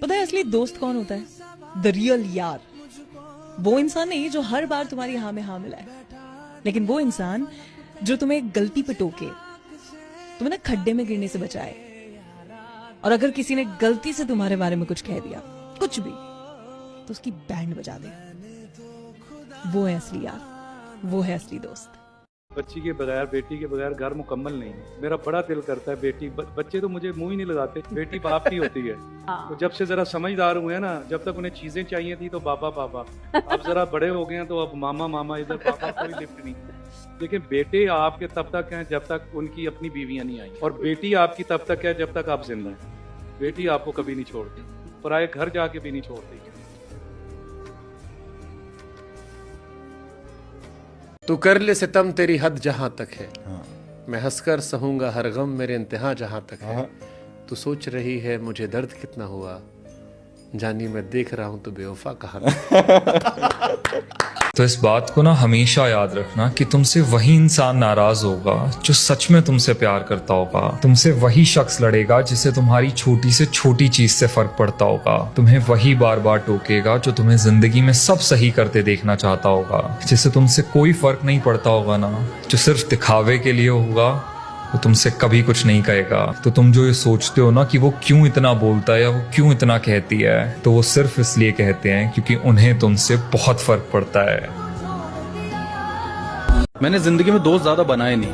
पता है असली दोस्त कौन होता है? द रियल यार। वो इंसान नहीं जो हर बार तुम्हारी हाँ में हाँ मिलाए, लेकिन वो इंसान जो तुम्हें गलती पे टोके, तुम्हें ना खड्डे में गिरने से बचाए। और अगर किसी ने गलती से तुम्हारे बारे में कुछ कह दिया, कुछ भी, तो उसकी बैंड बजा दे। वो है असली यार, वो है असली दोस्त। बच्ची के बगैर, बेटी के बगैर घर मुकम्मल नहीं है। मेरा बड़ा दिल करता है बेटी, बच्चे तो मुझे मुंह ही नहीं लगाते, बेटी बाप की होती है। तो जब से जरा समझदार हुए ना, जब तक उन्हें चीजें चाहिए थी तो पापा पापा, अब जरा बड़े हो गए हैं तो अब मामा मामा, इधर पापा कोई लिफ्ट नहीं। लेकिन बेटे आपके तब तक हैं जब तक उनकी अपनी बीवियां नहीं आई, और बेटी आपकी तब तक है जब तक आप जिंदा हैं। बेटी आपको कभी नहीं छोड़ती, पराए घर जाके भी नहीं छोड़ती। तू कर ले सितम तेरी हद जहां तक है, मैं हंसकर सहूंगा हर गम मेरे इंतहा जहां तक है। तू सोच रही है मुझे दर्द कितना हुआ, जानी मैं देख रहा हूं तो बेवफा कहा। तो इस बात को ना हमेशा याद रखना कि तुमसे वही इंसान नाराज होगा जो सच में तुमसे प्यार करता होगा। तुमसे वही शख्स लड़ेगा जिसे तुम्हारी छोटी से छोटी चीज से फर्क पड़ता होगा। तुम्हें वही बार बार टोकेगा जो तुम्हें जिंदगी में सब सही करते देखना चाहता होगा। जिसे तुमसे कोई फर्क नहीं पड़ता होगा ना, जो सिर्फ दिखावे के लिए होगा, वो तुमसे कभी कुछ नहीं कहेगा। तो तुम जो ये सोचते हो ना कि वो क्यों इतना बोलता है या वो क्यों इतना कहती है, तो वो सिर्फ इसलिए कहते हैं क्योंकि उन्हें तुमसे बहुत फर्क पड़ता है। मैंने जिंदगी में दोस्त ज्यादा बनाए नहीं,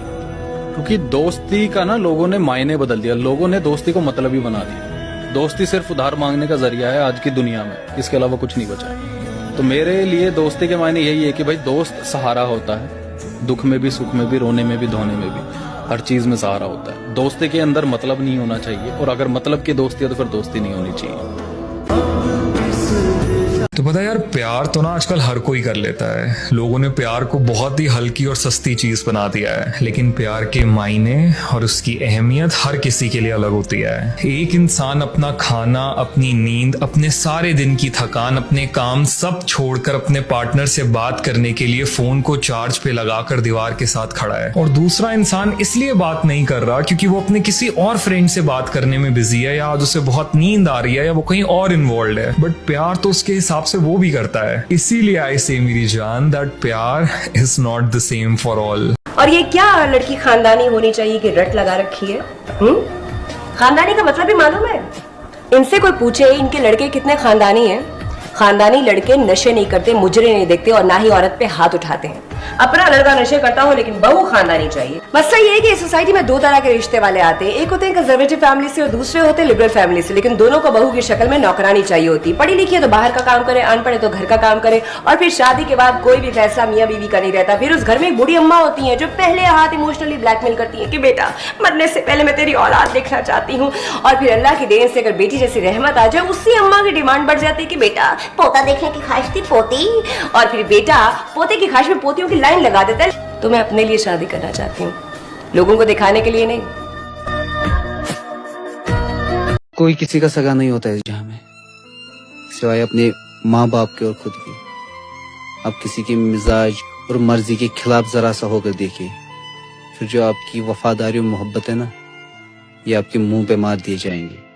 क्योंकि दोस्ती का ना लोगों ने मायने बदल दिया। लोगों ने दोस्ती को मतलबी बना दिया। दोस्ती सिर्फ उधार मांगने का जरिया है आज की दुनिया में, इसके अलावा कुछ नहीं बचा। तो मेरे लिए दोस्ती के मायने यही है कि भाई दोस्त सहारा होता है, दुख में भी, सुख में भी, रोने में भी, धोने में भी, हर चीज में सहारा होता है। दोस्ती के अंदर मतलब नहीं होना चाहिए, और अगर मतलब की दोस्ती है तो फिर दोस्ती नहीं होनी चाहिए। तो पता है यार, प्यार तो ना आजकल हर कोई कर लेता है। लोगों ने प्यार को बहुत ही हल्की और सस्ती चीज बना दिया है, लेकिन प्यार के मायने और उसकी अहमियत हर किसी के लिए अलग होती है। एक इंसान अपना खाना, अपनी नींद, अपने सारे दिन की थकान, अपने काम सब छोड़कर अपने पार्टनर से बात करने के लिए फोन को चार्ज पे लगाकर दीवार के साथ खड़ा है, और दूसरा इंसान इसलिए बात नहीं कर रहा क्योंकि वो अपने किसी और फ्रेंड से बात करने में बिजी है, या आज उसे बहुत नींद आ रही है, या वो कहीं और इन्वॉल्व है। बट प्यार तो उसके हिसाब से वो भी करता है। इसीलिए आई से मेरी जान दैट प्यार is not the same for all. और ये क्या लड़की खानदानी होनी चाहिए कि रट लगा रखी है? खानदानी का मतलब भी मालूम है? इनसे कोई पूछे इनके लड़के कितने खानदानी हैं? खानदानी लड़के नशे नहीं करते, मुजरे नहीं देखते, और ना ही औरत पे हाथ उठाते हैं। अपना लड़का नशे करता हो लेकिन बहू खानदानी चाहिए। मसला ये है कि सोसाइटी में दो तरह के रिश्ते वाले आते हैं। एक होते हैं कंजर्वेटिव फैमिली से और दूसरे होते हैं लिबरल फैमिली से, लेकिन दोनों को बहू की शक्ल में नौकरानी चाहिए होती। पढ़ी लिखी है तो बाहर का काम करे, अनपढ़ है तो घर का काम करे, और फिर शादी के बाद कोई भी फैसला मियां बीवी का नहीं रहता। फिर उस घर में एक बूढ़ी अम्मा होती है जो पहले हाथ इमोशनली ब्लैकमेल करती है कि बेटा मरने से पहले मैं तेरी औलाद देखना चाहती हूँ, और फिर अल्लाह की देन से अगर बेटी जैसी रहमत आ जाए, उसी अम्मा की डिमांड बढ़ जाती है कि बेटा पोता देखने की ख्वाहिश थी पोती, और फिर बेटा पोते की ख्वाहिश में पोतियों की लाइन लगा देता है। तो मैं अपने लिए शादी करना चाहती हूँ, लोगों को दिखाने के लिए नहीं। कोई किसी का सगा नहीं होता है जहाँ में, सिवाय अपने माँ बाप के और खुद के। आप किसी के मिजाज और मर्जी के खिलाफ जरा सा होकर देखिए, फिर जो आपकी वफादारी और मोहब्बत है ना, ये आपके मुंह पे मार दिए जाएंगे।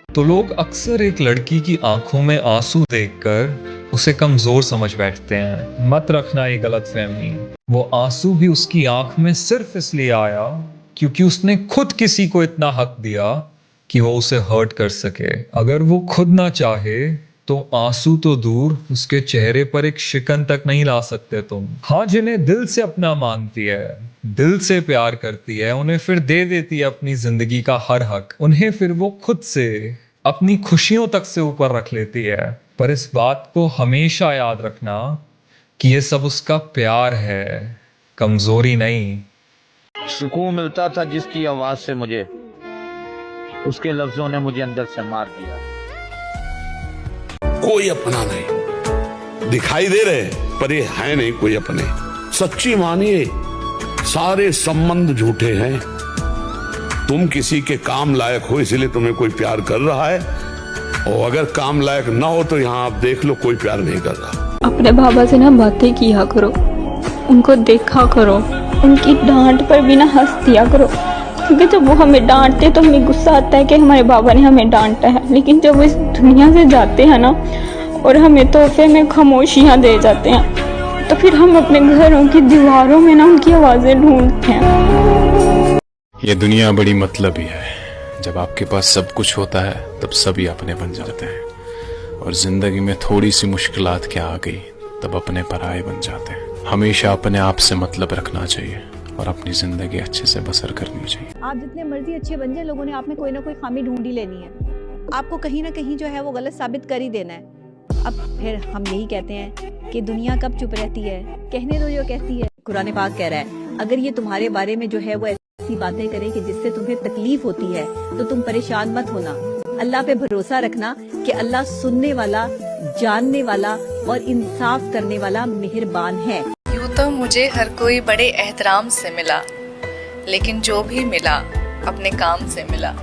तो लोग अक्सर एक लड़की की आंखों में आंसू देखकर उसे कमजोर समझ बैठते हैं। मत रखना ये गलतफहमी। वो आंसू भी उसकी आंख में सिर्फ इसलिए आया क्योंकि उसने खुद किसी को इतना हक दिया कि वो उसे हर्ट कर सके। अगर वो खुद ना चाहे तो आंसू तो दूर, उसके चेहरे पर एक शिकन तक नहीं ला सकते तुम। हाँ, जिन्हें दिल से अपना मानती है, दिल से प्यार करती है, उन्हें फिर दे देती है अपनी जिंदगी का हर हक। उन्हें फिर वो खुद से, अपनी खुशियों तक से ऊपर रख लेती है। पर इस बात को हमेशा याद रखना कि ये सब उसका प्यार है, कमजोरी नहीं। सुकून मिलता था जिसकी आवाज से मुझे, उसके लफ्जों ने मुझे अंदर से मार दिया। कोई अपना नहीं दिखाई दे रहे, पर ये है नहीं कोई अपने। सच्ची मानिए, सारे संबंध झूठे हैं। तुम किसी के काम लायक हो इसलिए तुम्हें कोई प्यार कर रहा है, और अगर काम लायक ना हो तो यहाँ आप देख लो कोई प्यार नहीं कर रहा। अपने बाबा से ना बातें किया करो, उनको देखा करो, उनकी डांट पर भी ना हंस दिया करो। क्योंकि जब वो हमें डांटते तो हमें गुस्सा आता है कि हमारे बाबा ने हमें डांटा है, लेकिन जब वो इस दुनिया से जाते हैं ना और हमें तोहफे में खामोशियाँ दे जाते हैं, तो फिर हम अपने घरों की दीवारों में ना उनकी आवाज़ें ढूंढते हैं। ये दुनिया बड़ी मतलबी है। जब आपके पास सब कुछ होता है तब सभी अपने बन जाते हैं, और जिंदगी में थोड़ी सी मुश्किलात क्या आ गई तब अपने पराये बन जाते हैं। हमेशा अपने आप से मतलब रखना चाहिए और अपनी जिंदगी अच्छे से बसर करनी चाहिए। आप जितने मर्जी अच्छे बन जाए, लोगों ने आप में कोई ना कोई खामी ढूंढ ही लेनी है, आपको कहीं ना कहीं जो है वो गलत साबित कर ही देना है। अब फिर हम यही कहते हैं कि दुनिया कब चुप रहती है, कहने दो जो कहती है। कुरान पाक कह रहा है, अगर ये तुम्हारे बारे में जो है वो ऐसी बातें करे कि जिससे तुम्हें तकलीफ होती है तो तुम परेशान मत होना, अल्लाह पे भरोसा रखना कि अल्लाह सुनने वाला, जानने वाला और इंसाफ करने वाला मेहरबान है। यूँ तो मुझे हर कोई बड़े एहतराम से मिला, लेकिन जो भी मिला अपने काम से मिला।